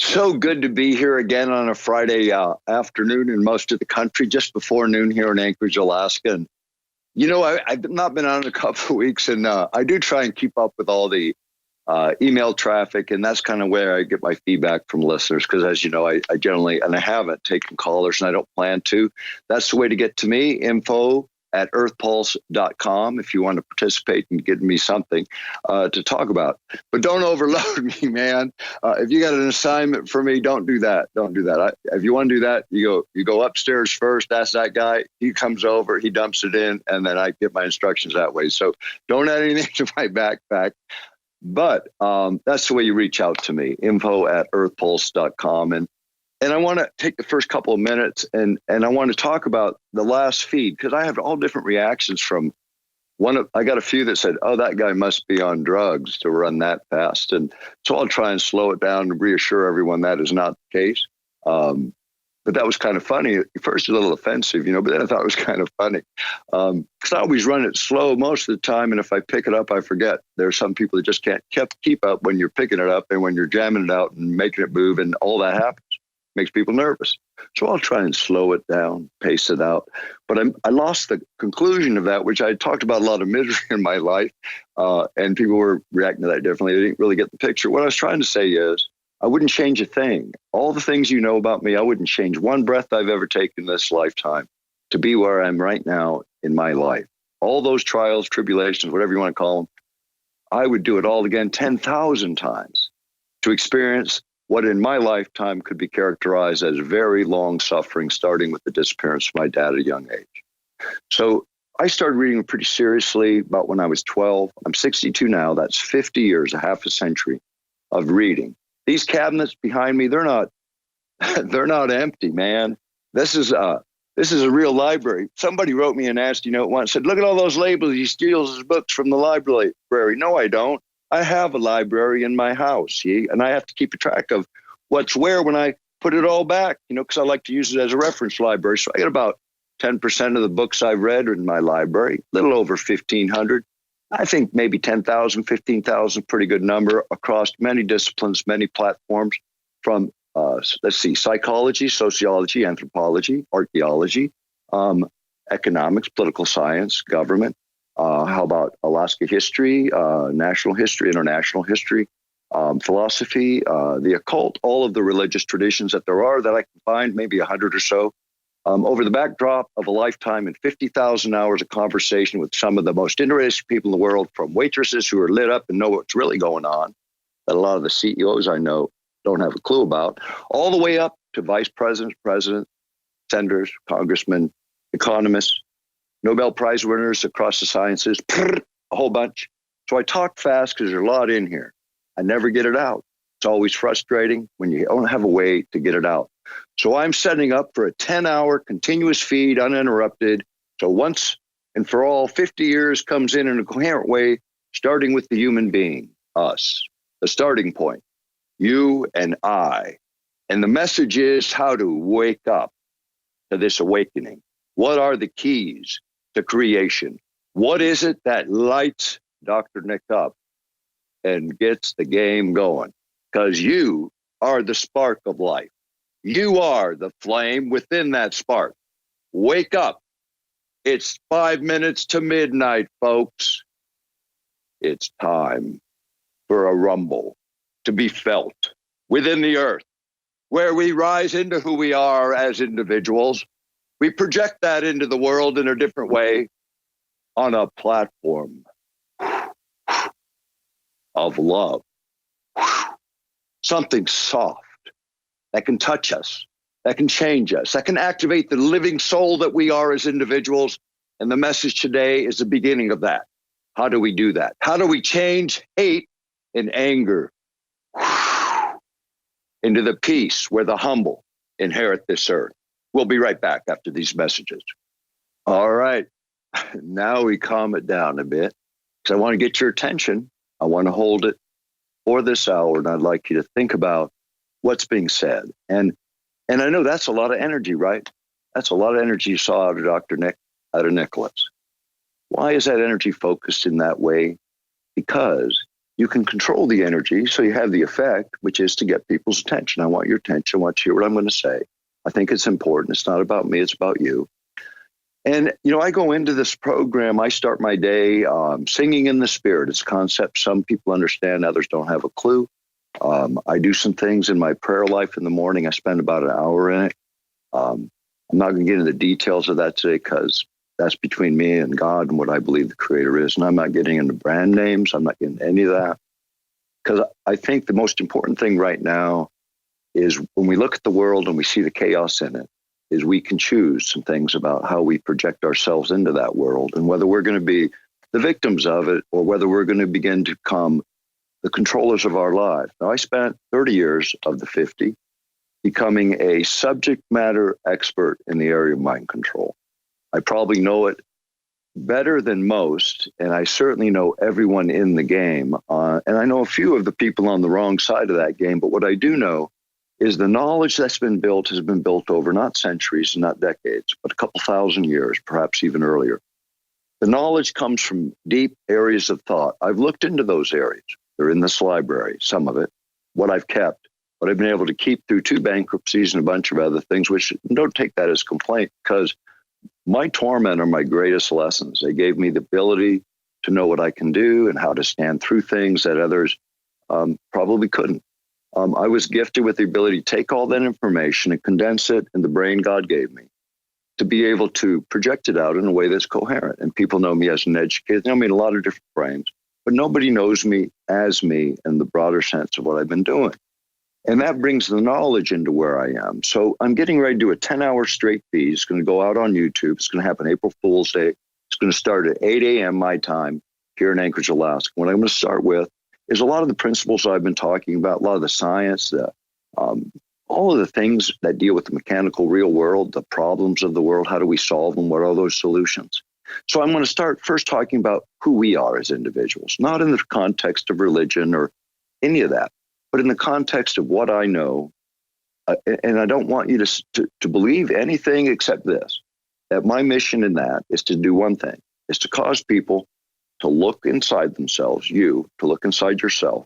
So good to be here again on a Friday afternoon in most of the country, just before noon here in Anchorage, Alaska. And, I've not been on in a couple of weeks, and I do try and keep up with all the email traffic. And that's kind of where I get my feedback from listeners, because as you know, I generally, and I haven't taken callers and I don't plan to. That's the way to get to me, info@earthpulse.com, if you want to participate and give me something to talk about. But don't overload me, man. If you got an assignment for me, don't do that. Don't do that. If you want to do that, you go upstairs first. Ask that guy. He comes over, he dumps it in, and then I get my instructions that way. So don't add anything to my backpack. But that's the way you reach out to me, info@earthpulse.com. And I want to take the first couple of minutes and I want to talk about the last feed, because I have all different reactions from I got a few that said, oh, that guy must be on drugs to run that fast. And so I'll try and slow it down and reassure everyone that is not the case. But that was kind of funny. At first, a little offensive, but then I thought it was kind of funny. Because I always run it slow most of the time. And if I pick it up, I forget. There are some people that just can't keep up when you're picking it up and when you're jamming it out and making it move, and all that happens. Makes people nervous. So I'll try and slow it down, pace it out. But I lost the conclusion of that, which I talked about a lot of misery in my life. And people were reacting to that differently. They didn't really get the picture. What I was trying to say is, I wouldn't change a thing. All the things you know about me, I wouldn't change one breath I've ever taken this lifetime to be where I'm right now in my life. All those trials, tribulations, whatever you want to call them, I would do it all again 10,000 times to experience what in my lifetime could be characterized as very long suffering, starting with the disappearance of my dad at a young age. So I started reading pretty seriously about when I was 12. I'm 62 now. That's 50 years, a half a century of reading. These cabinets behind me, they're not empty, man. This is a real library. Somebody wrote me a nasty note once, said, look at all those labels. He steals his books from the library. No, I don't. I have a library in my house, and I have to keep a track of what's where when I put it all back, because I like to use it as a reference library. So I got about 10% of the books I've read in my library, a little over 1,500. I think maybe 10,000, 15,000, pretty good number across many disciplines, many platforms, from, psychology, sociology, anthropology, archaeology, economics, political science, government. How about Alaska history, national history, international history, philosophy, the occult, all of the religious traditions that there are that I can find, maybe 100 or so. Over the backdrop of a lifetime and 50,000 hours of conversation with some of the most interesting people in the world, from waitresses who are lit up and know what's really going on, that a lot of the CEOs I know don't have a clue about, all the way up to vice presidents, presidents, senators, congressmen, economists, Nobel Prize winners across the sciences, a whole bunch. So I talk fast because there's a lot in here. I never get it out. It's always frustrating when you don't have a way to get it out. So I'm setting up for a 10-hour continuous feed, uninterrupted. So once and for all, 50 years comes in a coherent way, starting with the human being, us, the starting point, you and I. And the message is how to wake up to this awakening. What are the keys to creation? What is it that lights Dr. Nick up and gets the game going? Because you are the spark of life. You are the flame within that spark. Wake up. It's 5 minutes to midnight, folks. It's time for a rumble to be felt within the earth, where we rise into who we are as individuals. We project that into the world in a different way on a platform of love. Something soft that can touch us, that can change us, that can activate the living soul that we are as individuals. And the message today is the beginning of that. How do we do that? How do we change hate and anger into the peace where the humble inherit this earth? We'll be right back after these messages. All right. Now we calm it down a bit, because I want to get your attention. I want to hold it for this hour, and I'd like you to think about what's being said. And I know that's a lot of energy, right? That's a lot of energy you saw out of Dr. Nick, out of Nicholas. Why is that energy focused in that way? Because you can control the energy. So you have the effect, which is to get people's attention. I want your attention. I want to hear what I'm going to say. I think it's important. It's not about me. It's about you. And, I go into this program. I start my day singing in the spirit. It's a concept some people understand, others don't have a clue. I do some things in my prayer life in the morning. I spend about an hour in it. I'm not going to get into the details of that today because that's between me and God and what I believe the Creator is. And I'm not getting into brand names. I'm not getting into any of that. Because I think the most important thing right now is when we look at the world and we see the chaos in it, is we can choose some things about how we project ourselves into that world and whether we're going to be the victims of it or whether we're going to begin to become the controllers of our lives. Now, I spent 30 years of the 50 becoming a subject matter expert in the area of mind control. I probably know it better than most, and I certainly know everyone in the game. And I know a few of the people on the wrong side of that game, but what I do know is the knowledge that's been built has been built over not centuries, not decades, but a couple thousand years, perhaps even earlier. The knowledge comes from deep areas of thought. I've looked into those areas. They're in this library, some of it, what I've kept, what I've been able to keep through 2 bankruptcies and a bunch of other things, which don't take that as complaint because my torment are my greatest lessons. They gave me the ability to know what I can do and how to stand through things that others probably couldn't. I was gifted with the ability to take all that information and condense it in the brain God gave me to be able to project it out in a way that's coherent. And people know me as an educator. They know me in a lot of different frames, but nobody knows me as me in the broader sense of what I've been doing. And that brings the knowledge into where I am. So I'm getting ready to do a 10-hour straight feed. It's going to go out on YouTube. It's going to happen April Fool's Day. It's going to start at 8 a.m. my time here in Anchorage, Alaska. What I'm going to start with is a lot of the principles I've been talking about, a lot of the science, all of the things that deal with the mechanical real world, the problems of the world, how do we solve them, what are those solutions? So I'm going to start first talking about who we are as individuals, not in the context of religion or any of that, but in the context of what I know. And I don't want you to believe anything except this, that my mission in that is to do one thing, is to cause people to look inside themselves, to look inside yourself,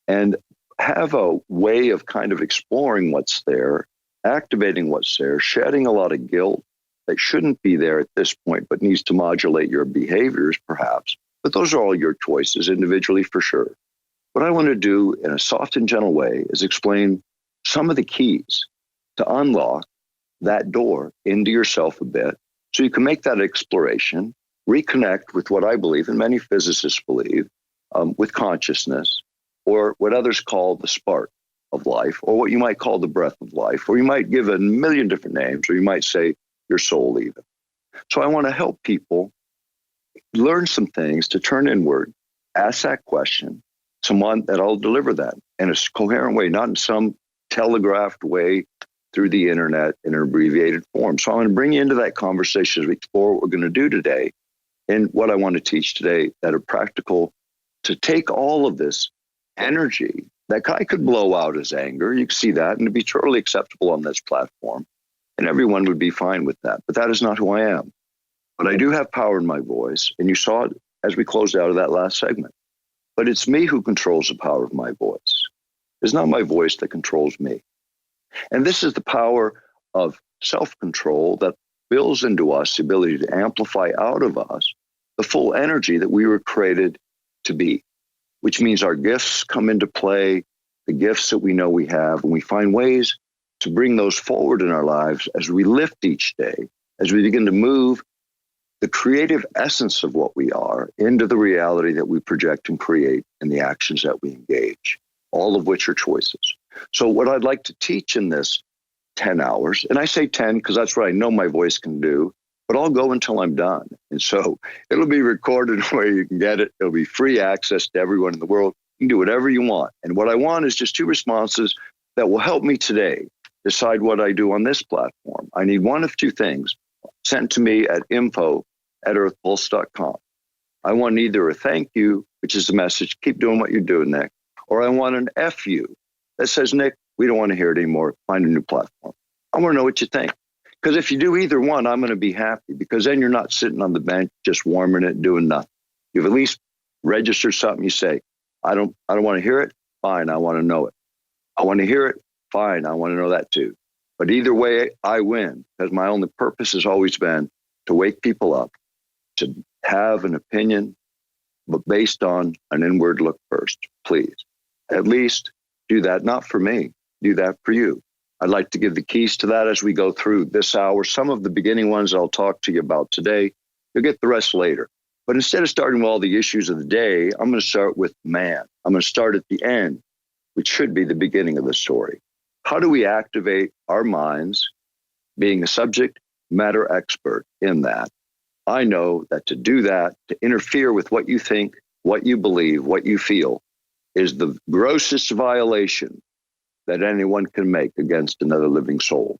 and have a way of kind of exploring what's there, activating what's there, shedding a lot of guilt that shouldn't be there at this point, but needs to modulate your behaviors, perhaps. But those are all your choices individually, for sure. What I want to do in a soft and gentle way is explain some of the keys to unlock that door into yourself a bit so you can make that exploration, reconnect with what I believe, and many physicists believe, with consciousness, or what others call the spark of life, or what you might call the breath of life, or you might give a million different names, or you might say your soul even. So I want to help people learn some things to turn inward, ask that question, someone that'll deliver that in a coherent way, not in some telegraphed way through the internet in an abbreviated form. So I'm going to bring you into that conversation as we explore what we're going to do today and what I want to teach today that are practical to take all of this energy that I could blow out as anger. You can see that, and it'd be totally acceptable on this platform, and everyone would be fine with that. But that is not who I am. But I do have power in my voice, and you saw it as we closed out of that last segment. But it's me who controls the power of my voice. It's not my voice that controls me. And this is the power of self-control that builds into us the ability to amplify out of us the full energy that we were created to be, which means our gifts come into play, the gifts that we know we have, and we find ways to bring those forward in our lives as we lift each day, as we begin to move the creative essence of what we are into the reality that we project and create in the actions that we engage, all of which are choices. So what I'd like to teach in this 10 hours, and I say 10 because that's what I know my voice can do, but I'll go until I'm done. And so it'll be recorded where you can get it. It'll be free access to everyone in the world. You can do whatever you want. And what I want is just 2 responses that will help me today decide what I do on this platform. I need one of 2 things sent to me at info@earthpulse.com. I want either a thank you, which is the message, keep doing what you're doing, Nick, or I want an F you that says, Nick, we don't want to hear it anymore. Find a new platform. I want to know what you think. Because if you do either one, I'm going to be happy, because then you're not sitting on the bench just warming it, doing nothing. You've at least registered something. You say, I don't want to hear it. Fine. I want to know it. I want to hear it. Fine. I want to know that too. But either way, I win, because my only purpose has always been to wake people up, to have an opinion, but based on an inward look first. Please, at least do that. Not for me. Do that for you. I'd like to give the keys to that as we go through this hour. Some of the beginning ones I'll talk to you about today. You'll get the rest later. But instead of starting with all the issues of the day, I'm going to start with man. I'm going to start at the end, which should be the beginning of the story. How do we activate our minds, being a subject matter expert in that? I know that to do that, to interfere with what you think, what you believe, what you feel, is the grossest violation that anyone can make against another living soul.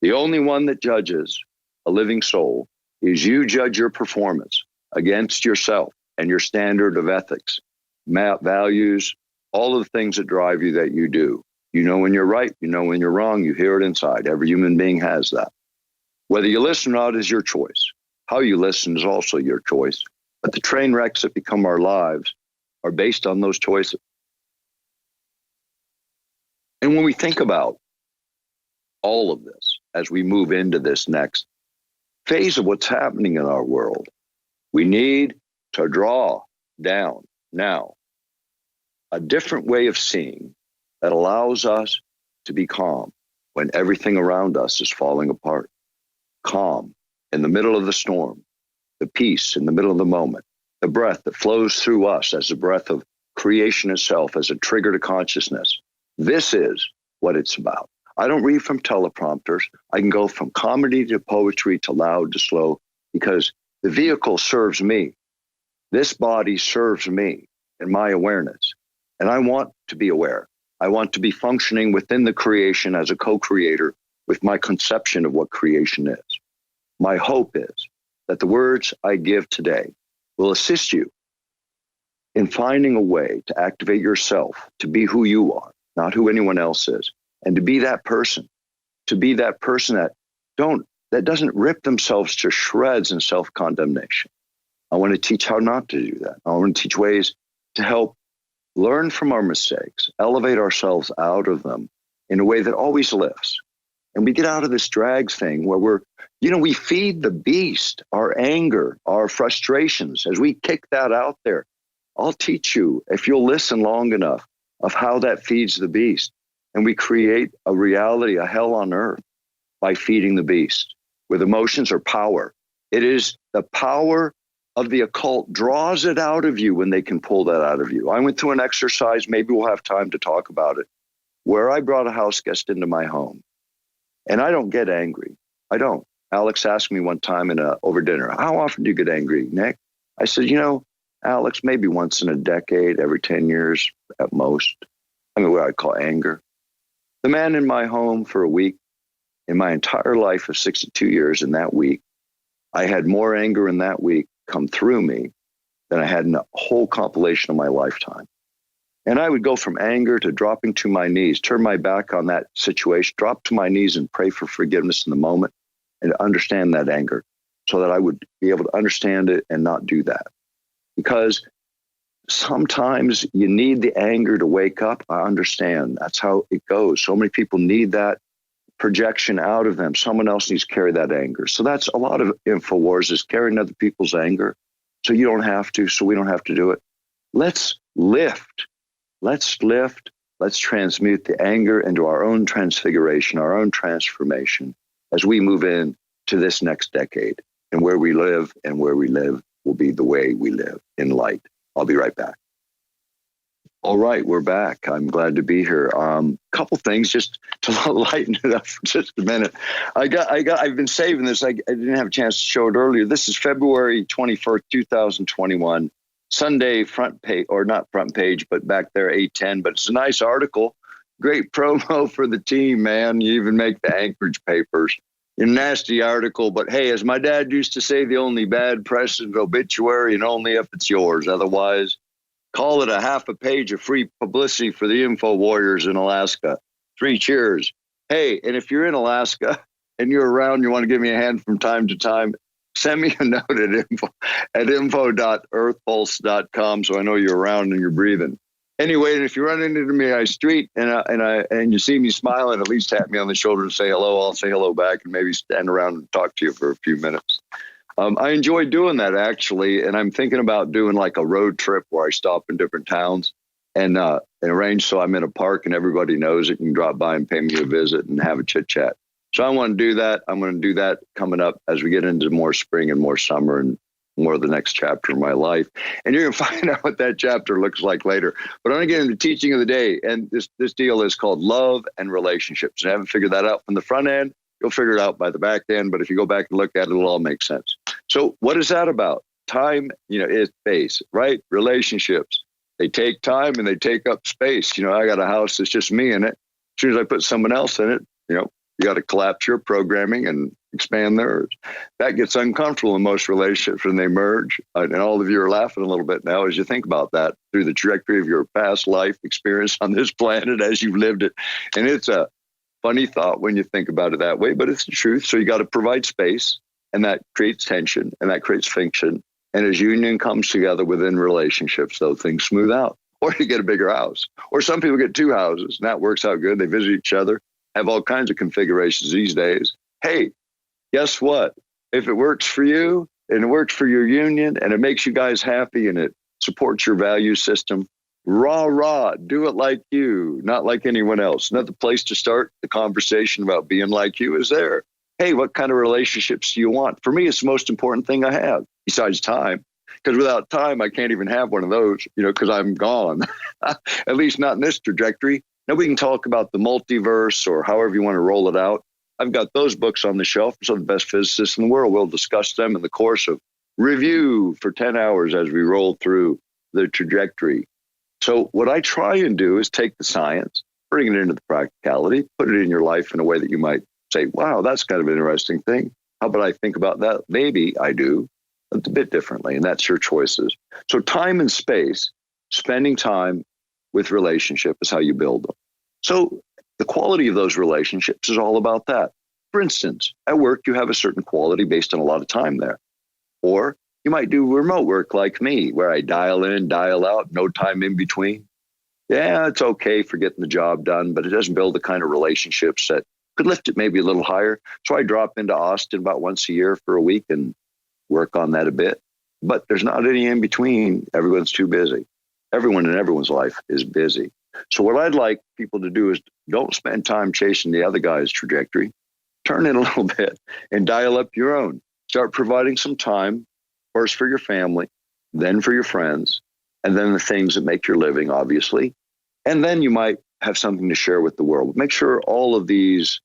The only one that judges a living soul is you. Judge your performance against yourself and your standard of ethics, values, all of the things that drive you that you do. You know when you're right, you know when you're wrong, you hear it inside. Every human being has that. Whether you listen or not is your choice. How you listen is also your choice. But the train wrecks that become our lives are based on those choices. And when we think about all of this, as we move into this next phase of what's happening in our world, we need to draw down now a different way of seeing that allows us to be calm when everything around us is falling apart. Calm in the middle of the storm, the peace in the middle of the moment, the breath that flows through us as the breath of creation itself, as a trigger to consciousness. This is what it's about. I don't read from teleprompters. I can go from comedy to poetry to loud to slow, because the vehicle serves me. This body serves me and my awareness. And I want to be aware. I want to be functioning within the creation as a co-creator with my conception of what creation is. My hope is that the words I give today will assist you in finding a way to activate yourself, to be who you are, not who anyone else is, and to be that person, that doesn't rip themselves to shreds in self-condemnation. I want to teach how not to do that. I want to teach ways to help learn from our mistakes, elevate ourselves out of them in a way that always lifts. And we get out of this drag thing where we feed the beast, our anger, our frustrations. As we kick that out there, I'll teach you, if you'll listen long enough, of how that feeds the beast. And we create a reality, a hell on earth, by feeding the beast, with emotions or power. It is the power of the occult draws it out of you when they can pull that out of you. I went through an exercise, maybe we'll have time to talk about it, where I brought a house guest into my home. And I don't get angry. I don't. Alex asked me one time over dinner, how often do you get angry, Nick? I said, Alex, maybe once in a decade, every 10 years at most. I mean, what I call anger. The man in my home for a week, in my entire life of 62 years, in that week, I had more anger in that week come through me than I had in a whole compilation of my lifetime. And I would go from anger to dropping to my knees, turn my back on that situation, drop to my knees and pray for forgiveness in the moment and understand that anger so that I would be able to understand it and not do that. Because sometimes you need the anger to wake up. I understand. That's how it goes. So many people need that projection out of them. Someone else needs to carry that anger. So that's a lot of InfoWars, is carrying other people's anger. So you don't have to, so we don't have to do it. Let's lift. Let's lift. Let's transmute the anger into our own transfiguration, our own transformation as we move in to this next decade. And where we live will be the way we live, in light. I'll be right back. All right, we're back. I'm glad to be here. Couple things just to lighten it up for just a minute. I've been saving this. I didn't have a chance to show it earlier. This is February 21st, 2021, Sunday front page, or not front page, but back there, 810. But it's a nice article. Great promo for the team, man. You even make the Anchorage papers. A nasty article, but hey, as my dad used to say, the only bad press is obituary, and only if it's yours. Otherwise, call it a half a page of free publicity for the info warriors in Alaska. 3 cheers. Hey, and if you're in Alaska and you're around, you want to give me a hand from time to time, send me a note at info.earthpulse.com so I know you're around and you're breathing. Anyway, and if you run into me on the street and you see me smiling, at least tap me on the shoulder and say hello. I'll say hello back and maybe stand around and talk to you for a few minutes. I enjoy doing that, actually, and I'm thinking about doing like a road trip where I stop in different towns and arrange so I'm in a park and everybody knows it. You can drop by and pay me a visit and have a chit chat. So I want to do that. I'm going to do that coming up as we get into more spring and more summer and more of the next chapter of my life. And you're going to find out what that chapter looks like later. But I'm going to get into the teaching of the day. And this deal is called love and relationships. And I haven't figured that out from the front end. You'll figure it out by the back end. But if you go back and look at it, it'll all make sense. So what is that about? Time, is space, right? Relationships. They take time and they take up space. I got a house that's just me in it. As soon as I put someone else in it, you got to collapse your programming and expand theirs. That gets uncomfortable in most relationships when they merge. And all of you are laughing a little bit now as you think about that through the trajectory of your past life experience on this planet as you've lived it. And it's a funny thought when you think about it that way, but it's the truth. So you got to provide space, and that creates tension and that creates friction. And as union comes together within relationships, though, things smooth out. Or you get a bigger house. Or some people get two houses, and that works out good. They visit each other, have all kinds of configurations these days. Hey, guess what? If it works for you and it works for your union and it makes you guys happy and it supports your value system, rah, do it like you, not like anyone else. Another place to start the conversation about being like you is there. Hey, what kind of relationships do you want? For me, it's the most important thing I have besides time. Because without time, I can't even have one of those, because I'm gone, at least not in this trajectory. Now we can talk about the multiverse or however you want to roll it out. I've got those books on the shelf. Some of the best physicists in the world. We'll discuss them in the course of review for 10 hours as we roll through the trajectory. So what I try and do is take the science, bring it into the practicality, put it in your life in a way that you might say, wow, that's kind of an interesting thing. How about I think about that? Maybe I do. It's a bit differently, and that's your choices. So time and space, spending time with relationship is how you build them. So the quality of those relationships is all about that. For instance, at work, you have a certain quality based on a lot of time there. Or you might do remote work like me, where I dial in, dial out, no time in between. Yeah, it's okay for getting the job done, but it doesn't build the kind of relationships that could lift it maybe a little higher. So I drop into Austin about once a year for a week and work on that a bit. But there's not any in between. Everyone's too busy. Everyone in everyone's life is busy. So what I'd like people to do is don't spend time chasing the other guy's trajectory. Turn it a little bit and dial up your own. Start providing some time, first for your family, then for your friends, and then the things that make your living, obviously. And then you might have something to share with the world. Make sure all of these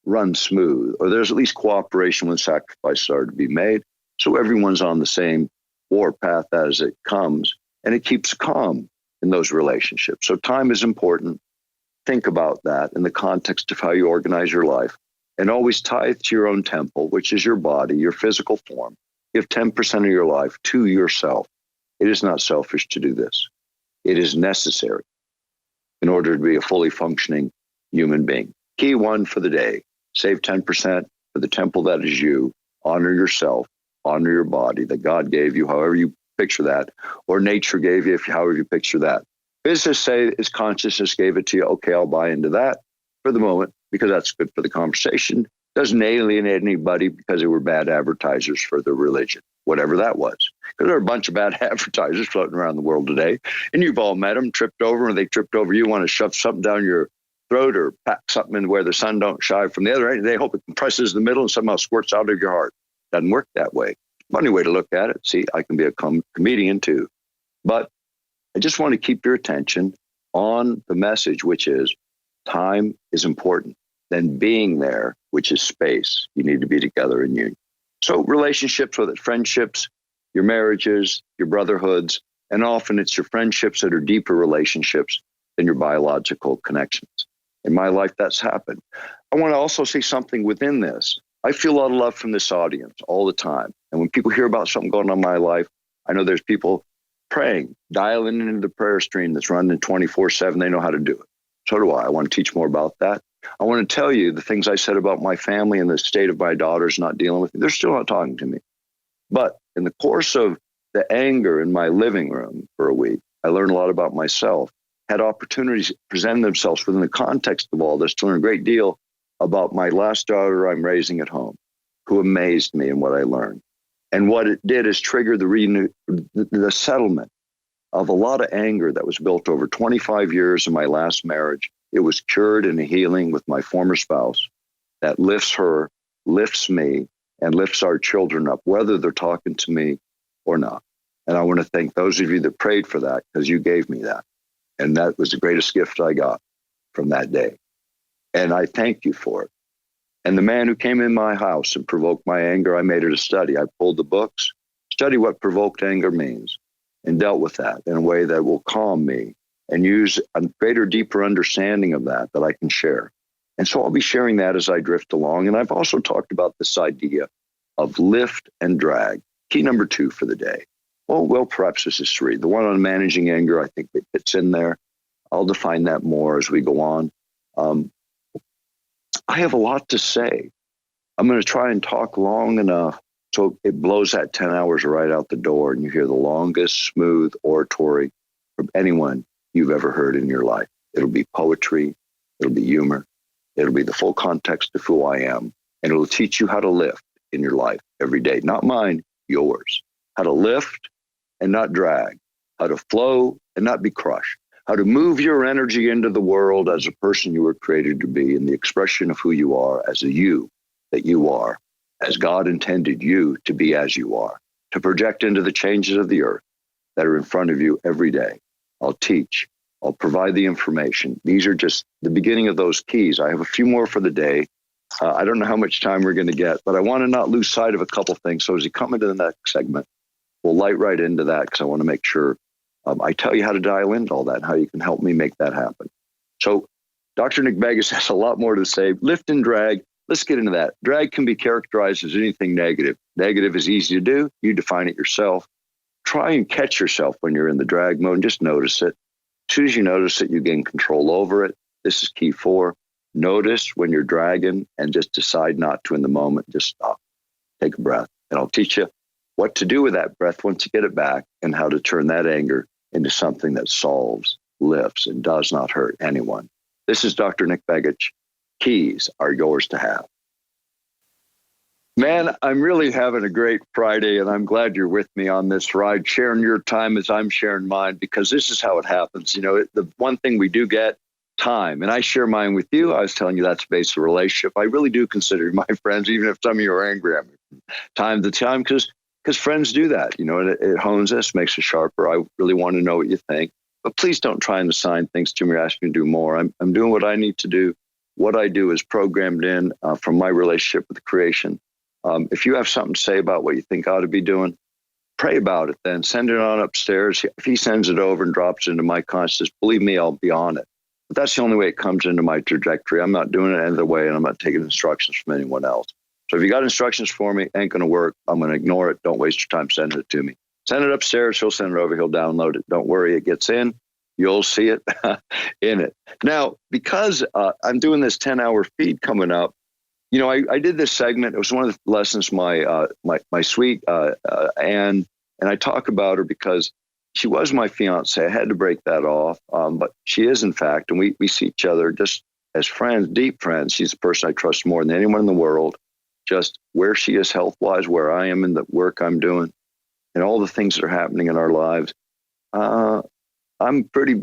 run smooth, or there's at least cooperation when sacrifices are to be made. So everyone's on the same warpath as it comes, and it keeps calm in those relationships. So time is important. Think about that in the context of how you organize your life, and always tithe to your own temple, which is your body, your physical form. Give 10% of your life to yourself. It is not selfish to do this. It is necessary in order to be a fully functioning human being. Key one for the day, save 10% for the temple that is you. Honor yourself, honor your body that God gave you, however you picture that, or nature gave you, however you picture that. Physicists say it's consciousness gave it to you. Okay, I'll buy into that for the moment because that's good for the conversation. Doesn't alienate anybody because they were bad advertisers for the religion, whatever that was. Because there are a bunch of bad advertisers floating around the world today, and you've all met them, tripped over, and they tripped over you, want to shove something down your throat or pack something in where the sun don't shine from the other end. They hope it compresses the middle and somehow squirts out of your heart. Doesn't work that way. Funny way to look at it. See, I can be a comedian too. But I just want to keep your attention on the message, which is time is important. Then being there, which is space. You need to be together in union. So relationships, whether it's friendships, your marriages, your brotherhoods, and often it's your friendships that are deeper relationships than your biological connections. In my life, that's happened. I want to also say something within this. I feel a lot of love from this audience all the time. And when people hear about something going on in my life, I know there's people praying, dialing into the prayer stream that's running 24/7. They know how to do it. So do I. I want to teach more about that. I want to tell you the things I said about my family and the state of my daughters not dealing with me. They're still not talking to me. But in the course of the anger in my living room for a week, I learned a lot about myself, had opportunities present themselves within the context of all this to learn a great deal about my last daughter I'm raising at home, who amazed me in what I learned. And what it did is trigger the settlement of a lot of anger that was built over 25 years in my last marriage. It was cured in a healing with my former spouse that lifts her, lifts me, and lifts our children up, whether they're talking to me or not. And I want to thank those of you that prayed for that, because you gave me that. And that was the greatest gift I got from that day. And I thank you for it. And the man who came in my house and provoked my anger, I made it a study. I pulled the books, study what provoked anger means, and dealt with that in a way that will calm me and use a greater, deeper understanding of that I can share. And so I'll be sharing that as I drift along. And I've also talked about this idea of lift and drag. Key number 2 for the day. Well, perhaps this is 3. The one on managing anger, I think that fits in there. I'll define that more as we go on. I have a lot to say. I'm going to try and talk long enough so it blows that 10 hours right out the door and you hear the longest, smooth oratory from anyone you've ever heard in your life. It'll be poetry. It'll be humor. It'll be the full context of who I am. And it'll teach you how to lift in your life every day. Not mine, yours. How to lift and not drag. How to flow and not be crushed. How to move your energy into the world as a person you were created to be, in the expression of who you are, as a you that you are, as God intended you to be as you are, to project into the changes of the earth that are in front of you every day. I'll teach. I'll provide the information. These are just the beginning of those keys. I have a few more for the day. I don't know how much time we're going to get, but I want to not lose sight of a couple things. So as you come into the next segment, we'll light right into that, because I want to make sure I tell you how to dial into all that and how you can help me make that happen. So Dr. Nick Begich has a lot more to say. Lift and drag. Let's get into that. Drag can be characterized as anything negative. Negative is easy to do. You define it yourself. Try and catch yourself when you're in the drag mode and just notice it. As soon as you notice it, you gain control over it. This is key 4. Notice when you're dragging and just decide not to in the moment. Just stop. Take a breath. And I'll teach you what to do with that breath once you get it back, and how to turn that anger into something that solves, lifts, and does not hurt anyone. This is Dr. Nick Begich. Keys are yours to have. Man, I'm really having a great Friday, and I'm glad you're with me on this ride, sharing your time as I'm sharing mine, because this is how it happens. You know, the one thing we do get, time, and I share mine with you. I was telling you that's based on a relationship. I really do consider you my friends, even if some of you are angry at me from time to time, because friends do that. You know, it hones us, makes us sharper. I really want to know what you think, but please don't try and assign things to me or ask me to do more. I'm doing what I need to do. What I do is programmed in from my relationship with creation. If you have something to say about what you think I ought to be doing, pray about it then. Send it on upstairs. If he sends it over and drops it into my consciousness, believe me, I'll be on it. But that's the only way it comes into my trajectory. I'm not doing it any other way, and I'm not taking instructions from anyone else. So if you got instructions for me, ain't going to work. I'm going to ignore it. Don't waste your time sending it to me. Send it upstairs. He'll send it over. He'll download it. Don't worry. It gets in. You'll see it in it. Now, because I'm doing this 10-hour feed coming up, you know, I did this segment. It was one of the lessons my sweet and I talk about her because she was my fiance. I had to break that off, but she is, in fact, and we see each other just as friends, deep friends. She's the person I trust more than anyone in the world. Just where she is health-wise, where I am in the work I'm doing, and all the things that are happening in our lives. I'm pretty.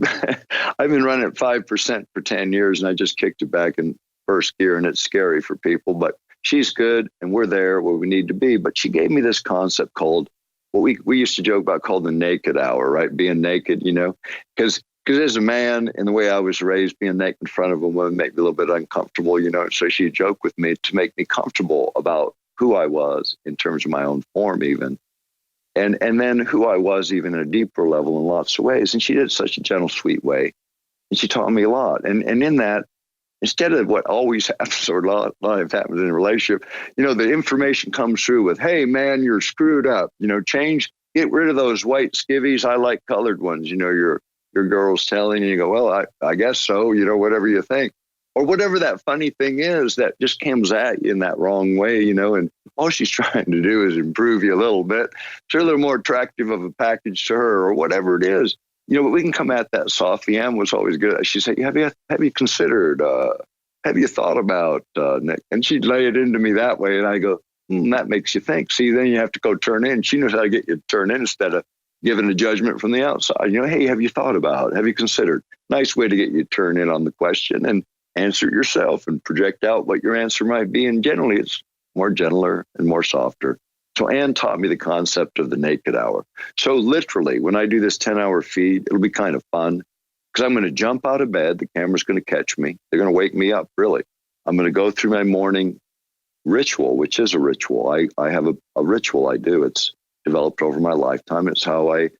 I've been running at 5% for 10 years, and I just kicked it back in first gear, and it's scary for people. But she's good, and we're there where we need to be. But she gave me this concept called what we used to joke about called the naked hour, right? Being naked, you know, because as a man, and the way I was raised, being naked in front of a woman made me a little bit uncomfortable, you know. So she'd joke with me to make me comfortable about who I was in terms of my own form, even. And then who I was even at a deeper level in lots of ways. And she did it such a gentle, sweet way. And she taught me a lot. And in that, instead of what always happens, or a lot of happens in a relationship, you know, the information comes through with, hey, man, you're screwed up. You know, get rid of those white skivvies. I like colored ones. You know, your girl's telling you, you go, well, I guess so, you know, whatever you think. or whatever that funny thing is that just comes at you in that wrong way, and all she's trying to do is improve you a little bit. She's a little more attractive of a package to her or whatever it is, but we can come at that softly. Ann was always good. She said, have you considered, have you thought about, Nick? And she'd lay it into me that way. And I go, that makes you think. See, then you have to go turn in. She knows how to get you to turn in instead of giving a judgment from the outside. Hey, have you thought about, have you considered? Nice way to get you to turn in on the question and answer it yourself and project out what your answer might be. And generally, it's more gentler and more softer. So Ann taught me the concept of the naked hour. So literally, when I do this 10-hour feed, it'll be kind of fun because I'm going to jump out of bed. The camera's going to catch me. They're going to wake me up, really. I'm going to go through my morning ritual, which is a ritual. I have a ritual I do. It's developed over my lifetime. It's how I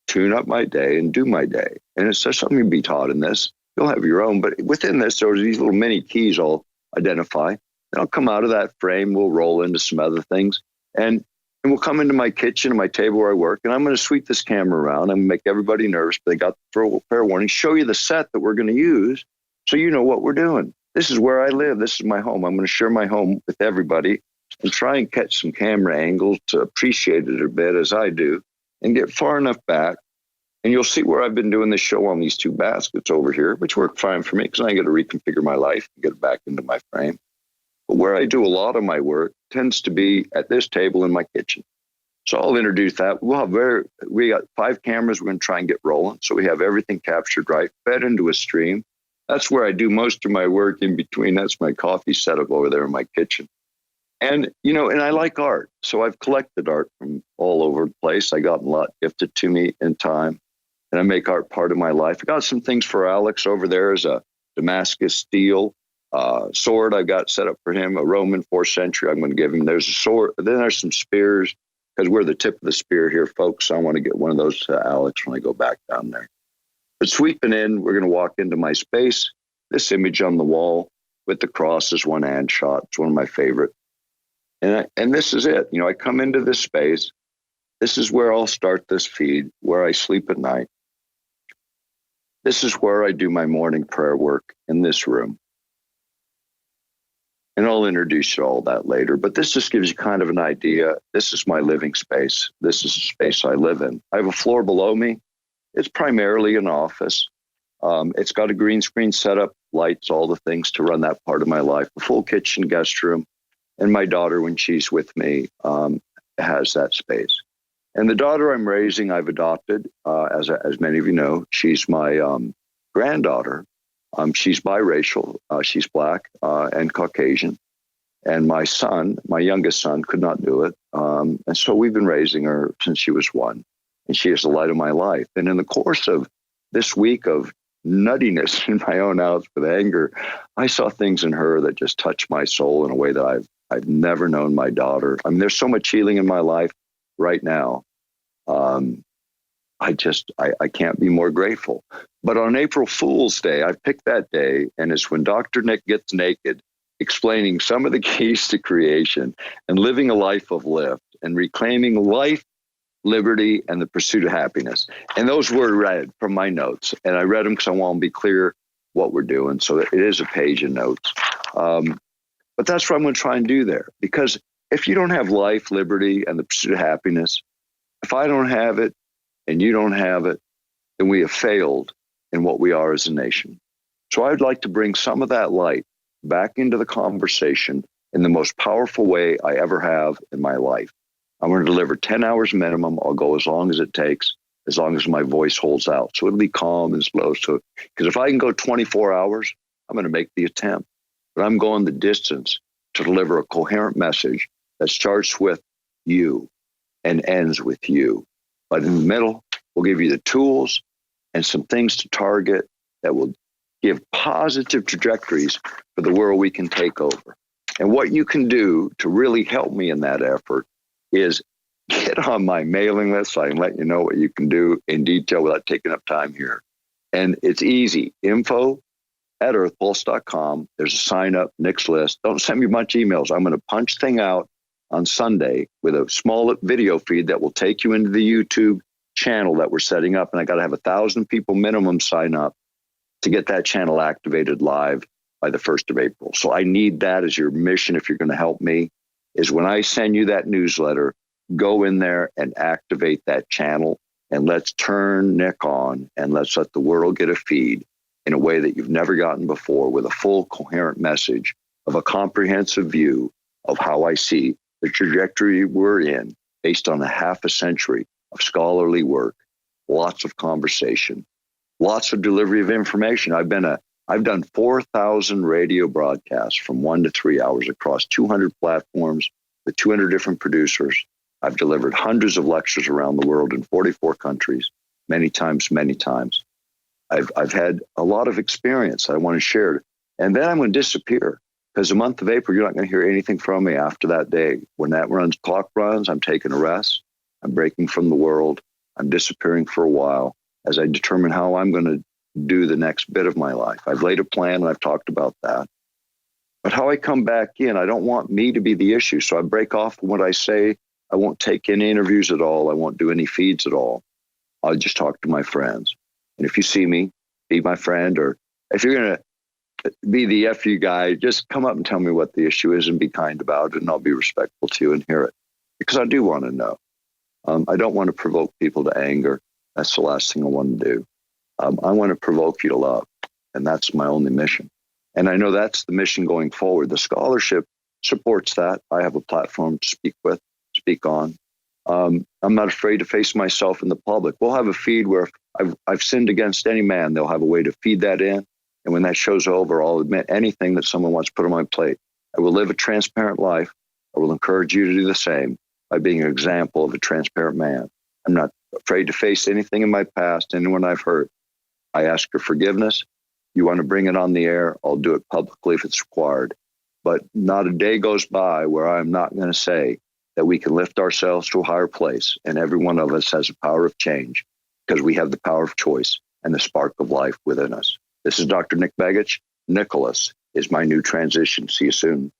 tune up my day and do my day. And it's just something to be taught in this. You'll have your own, but within this, there's these little mini keys I'll identify. And I'll come out of that frame. We'll roll into some other things. And we'll come into my kitchen and my table where I work. And I'm going to sweep this camera around. I'm going to make everybody nervous, but they got the fair warning. Show you the set that we're going to use so you know what we're doing. This is where I live. This is my home. I'm going to share my home with everybody and try and catch some camera angles to appreciate it a bit as I do and get far enough back. And you'll see where I've been doing this show on these two baskets over here, which work fine for me because I get to reconfigure my life and get it back into my frame. But where I do a lot of my work tends to be at this table in my kitchen. So I'll introduce that. We got 5 cameras we're going to try and get rolling. So we have everything captured right, fed into a stream. That's where I do most of my work in between. That's my coffee setup over there in my kitchen. And, and I like art. So I've collected art from all over the place. I got a lot gifted to me in time. And I make art part of my life. I got some things for Alex over there as a Damascus steel sword I got set up for him, a Roman 4th century. I'm going to give him. There's a sword. Then there's some spears because we're the tip of the spear here, folks. I want to get one of those to Alex when I go back down there. But sweeping in, we're going to walk into my space. This image on the wall with the cross is one hand shot. It's one of my favorite. And this is it. I come into this space. This is where I'll start this feed, where I sleep at night. This is where I do my morning prayer work in this room. And I'll introduce you all that later, but this just gives you kind of an idea. This is my living space. This is the space I live in. I have a floor below me. It's primarily an office. It's got a green screen setup, lights, all the things to run that part of my life, a full kitchen, guest room. And my daughter, when she's with me, has that space. And the daughter I'm raising, I've adopted, as many of you know. She's my granddaughter. She's biracial. She's Black and Caucasian. And my son, my youngest son, could not do it. And so we've been raising her since she was 1. And she is the light of my life. And in the course of this week of nuttiness in my own house with anger, I saw things in her that just touched my soul in a way that I've never known my daughter. I mean, there's so much healing in my life right now. I can't be more grateful. But on April Fool's Day, I picked that day, and it's when Dr. Nick gets naked, explaining some of the keys to creation and living a life of lift and reclaiming life, liberty, and the pursuit of happiness. And those were read from my notes, and I read them because I want to be clear what we're doing. So it is a page of notes. But that's what I'm going to try and do there, because if you don't have life, liberty, and the pursuit of happiness, if I don't have it and you don't have it, then we have failed in what we are as a nation. So I'd like to bring some of that light back into the conversation in the most powerful way I ever have in my life. I'm going to deliver 10 hours minimum. I'll go as long as it takes, as long as my voice holds out. So it'll be calm and slow. So, because if I can go 24 hours, I'm going to make the attempt. But I'm going the distance to deliver a coherent message that starts with you and ends with you. But in the middle, we'll give you the tools and some things to target that will give positive trajectories for the world we can take over. And what you can do to really help me in that effort is get on my mailing list so I can let you know what you can do in detail without taking up time here. And it's easy. info@earthpulse.com. There's a sign up, Nick's list. Don't send me a bunch of emails. I'm going to punch thing out on Sunday with a small video feed that will take you into the YouTube channel that we're setting up. And I got to have 1,000 people minimum sign up to get that channel activated live by the 1st of April. So I need that as your mission if you're going to help me, is when I send you that newsletter, go in there and activate that channel, and let's turn Nick on, and let's let the world get a feed in a way that you've never gotten before, with a full coherent message of a comprehensive view of how I see the trajectory we're in, based on a half a century of scholarly work, lots of conversation, lots of delivery of information. I've done 4,000 radio broadcasts from 1 to 3 hours across 200 platforms with 200 different producers. I've delivered hundreds of lectures around the world in 44 countries, many times. I've had a lot of experience I want to share. And then I'm going to disappear, because the month of April, you're not going to hear anything from me after that day. When that clock runs, I'm taking a rest. I'm breaking from the world. I'm disappearing for a while as I determine how I'm going to do the next bit of my life. I've laid a plan, and I've talked about that. But how I come back in, I don't want me to be the issue. So I break off from what I say. I won't take any interviews at all. I won't do any feeds at all. I'll just talk to my friends. And if you see me, be my friend, or if you're going to be the FU guy, just come up and tell me what the issue is and be kind about it, and I'll be respectful to you and hear it, because I do want to know. I don't want to provoke people to anger. That's the last thing I want to do. I want to provoke you to love, and that's my only mission. And I know that's the mission going forward. The scholarship supports that. I have a platform to speak on. I'm not afraid to face myself in the public. We'll have a feed where if I've sinned against any man, they'll have a way to feed that in. And when that show's over, I'll admit anything that someone wants to put on my plate. I will live a transparent life. I will encourage you to do the same by being an example of a transparent man. I'm not afraid to face anything in my past, anyone I've hurt. I ask for forgiveness. You want to bring it on the air, I'll do it publicly if it's required. But not a day goes by where I'm not going to say that we can lift ourselves to a higher place, and every one of us has the power of change, because we have the power of choice and the spark of life within us. This is Dr. Nick Begich. Nicholas is my new transition. See you soon.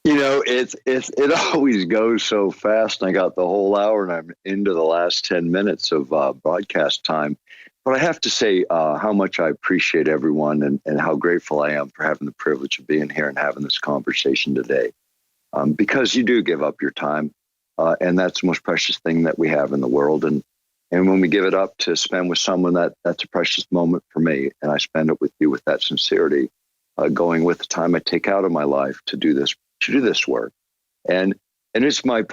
You know, it always goes so fast. I got the whole hour, and I'm into the last 10 minutes of broadcast time. But I have to say how much I appreciate everyone, and how grateful I am for having the privilege of being here and having this conversation today. Because you do give up your time, and that's the most precious thing that we have in the world. And when we give it up to spend with someone, that's a precious moment for me, and I spend it with you with that sincerity, going with the time I take out of my life to do this work. And it's my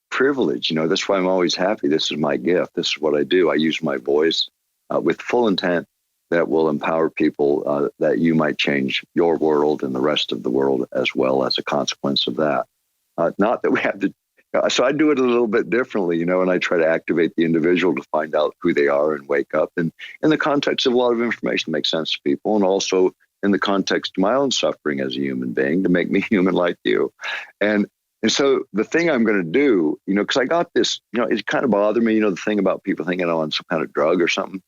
privilege. You know, that's why I'm always happy. This is my gift. This is what I do. I use my voice with full intent that will empower people, that you might change your world and the rest of the world as well as a consequence of that. Not that we have to. So I do it a little bit differently, you know, and I try to activate the individual to find out who they are and wake up. And in the context of a lot of information, makes sense to people, and also in the context of my own suffering as a human being, to make me human like you. And so the thing I'm going to do, you know, because I got this, you know, it kind of bothered me, you know, the thing about people thinking I'm on some kind of drug or something.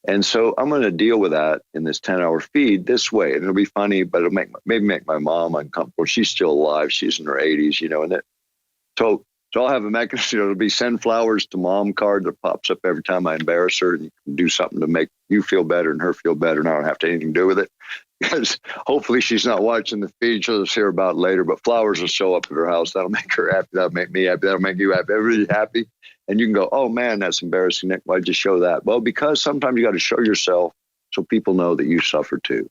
And so I'm going to deal with that in this 10-hour feed this way. And it'll be funny, but it'll maybe make my mom uncomfortable. She's still alive. She's in her 80s, you know, and so I'll have a mechanism. You know, it'll be send flowers to mom card that pops up every time I embarrass her, and you can do something to make you feel better and her feel better. And I don't have to have anything to do with it, because hopefully she's not watching the feed. She'll just hear about it later. But flowers will show up at her house. That'll make her happy. That'll make me happy. That'll make you happy. Everybody happy. And you can go, oh man, that's embarrassing, Nick. Why'd you show that? Well, because sometimes you got to show yourself so people know that you suffer too.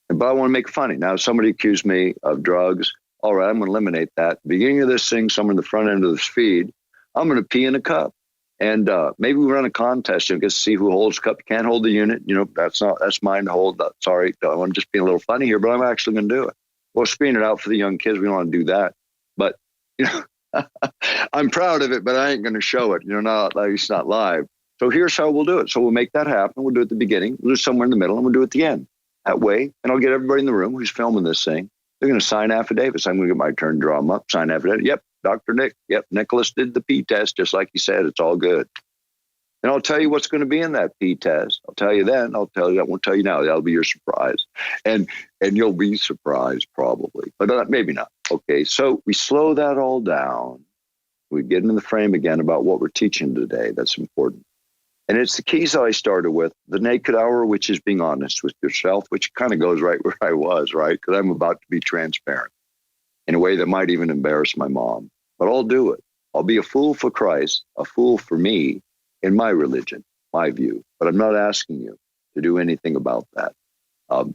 But I want to make it funny. Now, if somebody accused me of drugs, all right, I'm going to eliminate that. Beginning of this thing, somewhere in the front end of this feed, I'm going to pee in a cup. And maybe we run a contest and get to see who holds the cup. You can't hold the unit. You know, that's mine to hold. Sorry, I'm just being a little funny here, but I'm actually going to do it. We'll screen it out for the young kids. We don't want to do that. But, you know, I'm proud of it, but I ain't going to show it. You know, at least not live. So here's how we'll do it. So we'll make that happen. We'll do it at the beginning. We'll do it somewhere in the middle, and we'll do it at the end. That way, and I'll get everybody in the room who's filming this thing. They're going to sign affidavits. I'm going to get my turn to draw them up, sign affidavit. Yep, Dr. Nick. Yep, Nicholas did the P test, just like he said. It's all good. And I'll tell you what's going to be in that P test. I'll tell you then. I'll tell you. I won't tell you now. That'll be your surprise. And you'll be surprised probably, but maybe not. Okay, so we slow that all down. We get into the frame again about what we're teaching today. That's important. And it's the keys that I started with. The naked hour, which is being honest with yourself, which kind of goes right where I was, right? Because I'm about to be transparent in a way that might even embarrass my mom. But I'll do it. I'll be a fool for Christ, a fool for me in my religion, my view. But I'm not asking you to do anything about that.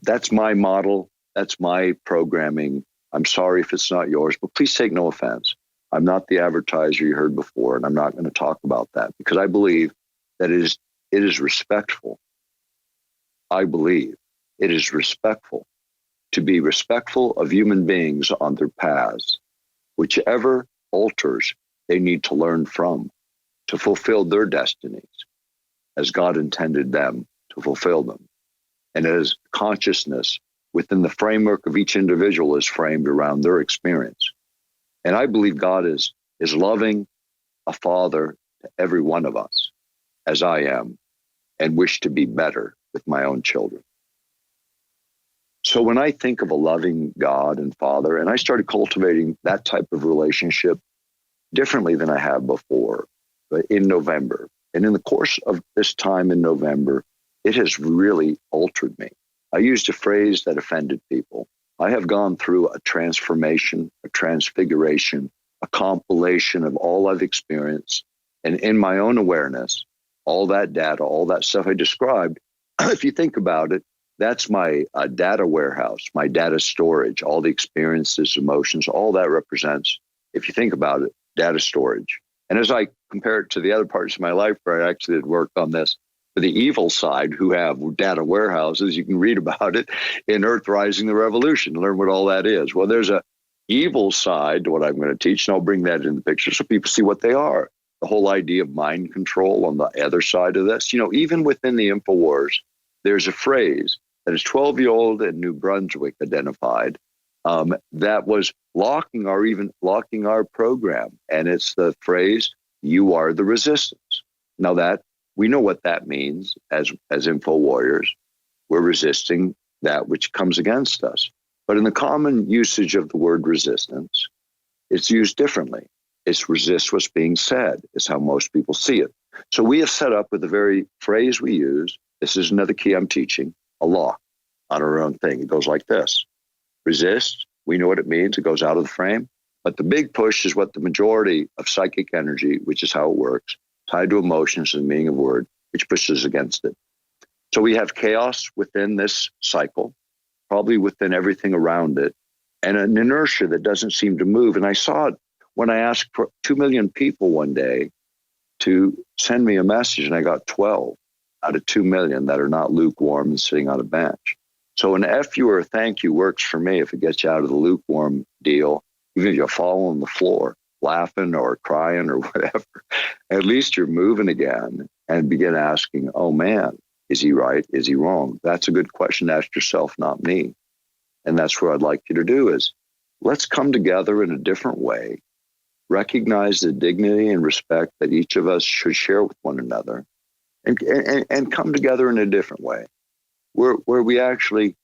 That's my model. That's my programming. I'm sorry if it's not yours, but please take no offense. I'm not the advertiser you heard before, and I'm not going to talk about that because I believe that it is respectful. I believe it is respectful to be respectful of human beings on their paths, whichever altars they need to learn from to fulfill their destinies as God intended them to fulfill them. And as consciousness within the framework of each individual is framed around their experience. And I believe God is loving a father to every one of us as I am and wish to be better with my own children. So when I think of a loving God and Father, and I started cultivating that type of relationship differently than I have before, but in November. And in the course of this time in November, it has really altered me. I used a phrase that offended people. I have gone through a transformation, a transfiguration, a compilation of all I've experienced. And in my own awareness, all that data, all that stuff I described, if you think about it, that's my data warehouse, my data storage, all the experiences, emotions, all that represents, if you think about it, data storage. And as I compare it to the other parts of my life where I actually did work on this, for the evil side who have data warehouses, you can read about it in Earthrising the Revolution, learn what all that is. Well, there's a evil side to what I'm going to teach, and I'll bring that in the picture so people see what they are. The whole idea of mind control on the other side of this. You know, even within the InfoWars, there's a phrase that is 12-year-old in New Brunswick identified that was locking our program. And it's the phrase, "You are the resistance." Now that we know what that means as info warriors. We're resisting that which comes against us. But in the common usage of the word resistance, it's used differently. It's resist what's being said, is how most people see it. So we have set up with the very phrase we use, this is another key I'm teaching, a lock on our own thing. It goes like this. Resist, we know what it means. It goes out of the frame. But the big push is what the majority of psychic energy, which is how it works, tied to emotions and the meaning of word, which pushes against it. So we have chaos within this cycle, probably within everything around it, and an inertia that doesn't seem to move. And I saw it when I asked 2 million people one day to send me a message, and I got 12 out of 2 million that are not lukewarm and sitting on a bench. So an F you or a thank you works for me if it gets you out of the lukewarm deal, even if you fall on the floor, laughing or crying or whatever. At least you're moving again and begin asking, oh man, is he right? Is he wrong? That's a good question to ask yourself, not me. And that's what I'd like you to do is let's come together in a different way, recognize the dignity and respect that each of us should share with one another, and come together in a different way, where we actually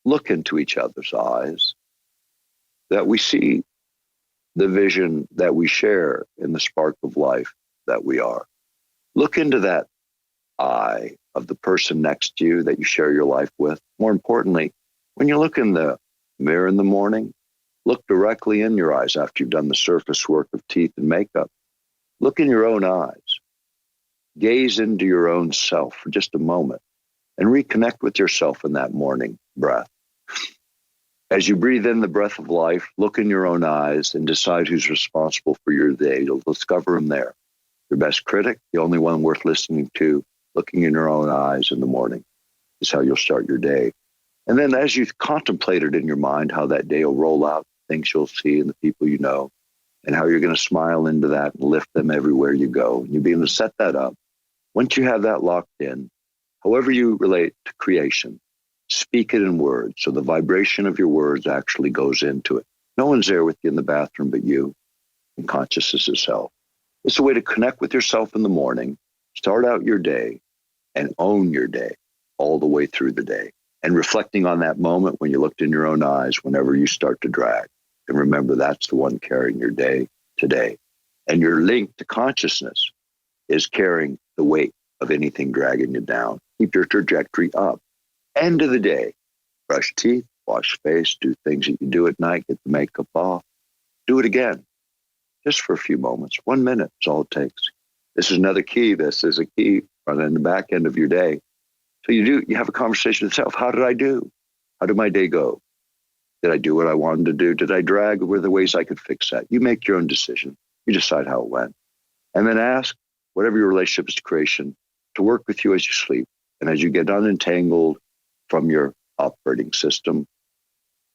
look into each other's eyes, that we see the vision that we share in the spark of life that we are. Look into that eye of the person next to you that you share your life with. More importantly, when you look in the mirror in the morning, look directly in your eyes after you've done the surface work of teeth and makeup. Look in your own eyes. Gaze into your own self for just a moment and reconnect with yourself in that morning breath. As you breathe in the breath of life, look in your own eyes and decide who's responsible for your day. You'll discover them there. Your best critic, the only one worth listening to, looking in your own eyes in the morning is how you'll start your day. And then as you've contemplated in your mind how that day will roll out, things you'll see and the people you know, and how you're going to smile into that and lift them everywhere you go. And you'll be able to set that up. Once you have that locked in, however you relate to creation, speak it in words. So the vibration of your words actually goes into it. No one's there with you in the bathroom but you and consciousness itself. It's a way to connect with yourself in the morning, start out your day, and own your day all the way through the day. And reflecting on that moment when you looked in your own eyes, whenever you start to drag. And remember, that's the one carrying your day today. And your link to consciousness is carrying the weight of anything dragging you down. Keep your trajectory up. End of the day, brush teeth, wash face, do things that you do at night, get the makeup off. Do it again, just for a few moments. 1 minute is all it takes. This is another key. This is a key on the back end of your day. So you have a conversation with yourself. How did I do? How did my day go? Did I do what I wanted to do? Did I drag? Were there ways I could fix that? You make your own decision. You decide how it went. And then ask whatever your relationship is to creation to work with you as you sleep. And as you get unentangled from your operating system,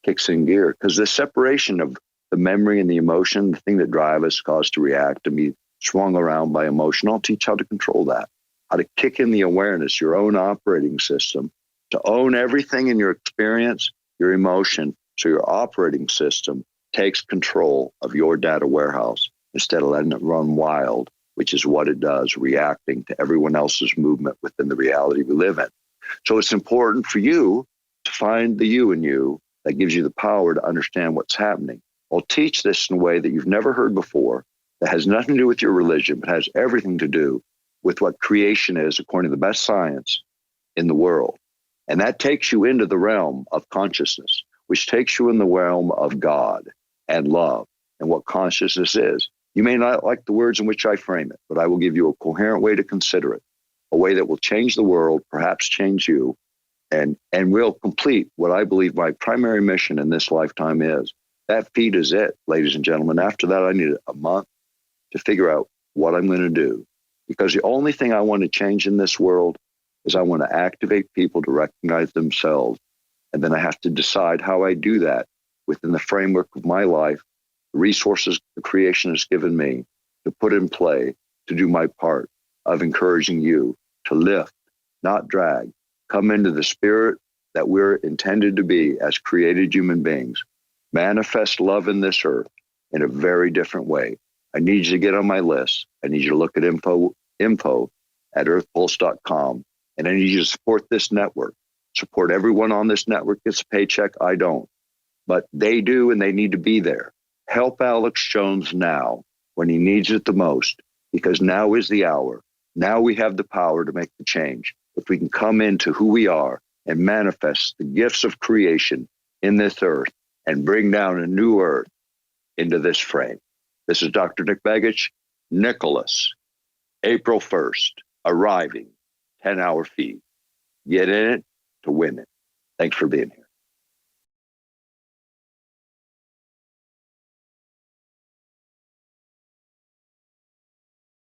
kicks in gear. Because the separation of the memory and the emotion, the thing that drive us, cause to react and be swung around by emotion, I'll teach how to control that, how to kick in the awareness, your own operating system, to own everything in your experience, your emotion, so your operating system takes control of your data warehouse instead of letting it run wild, which is what it does, reacting to everyone else's movement within the reality we live in. So it's important for you to find the you in you that gives you the power to understand what's happening. I'll teach this in a way that you've never heard before, that has nothing to do with your religion, but has everything to do with what creation is according to the best science in the world. And that takes you into the realm of consciousness, which takes you in the realm of God and love and what consciousness is. You may not like the words in which I frame it, but I will give you a coherent way to consider it, a way that will change the world, perhaps change you, and will complete what I believe my primary mission in this lifetime is. That feat is it, ladies and gentlemen. After that, I need a month to figure out what I'm going to do. Because the only thing I want to change in this world is I want to activate people to recognize themselves. And then I have to decide how I do that within the framework of my life, the resources the creation has given me to put in play, to do my part of encouraging you to lift, not drag, come into the spirit that we're intended to be as created human beings, manifest love in this earth in a very different way. I need you to get on my list. I need you to look at info at earthpulse.com. And I need you to support this network. Support everyone on this network gets a paycheck. I don't. But they do, and they need to be there. Help Alex Jones now when he needs it the most, because now is the hour. Now we have the power to make the change. If we can come into who we are and manifest the gifts of creation in this earth and bring down a new earth into this frame. This is Dr. Nick Begich, Nicholas, April 1st, arriving, 10-hour feed. Get in it to win it. Thanks for being here.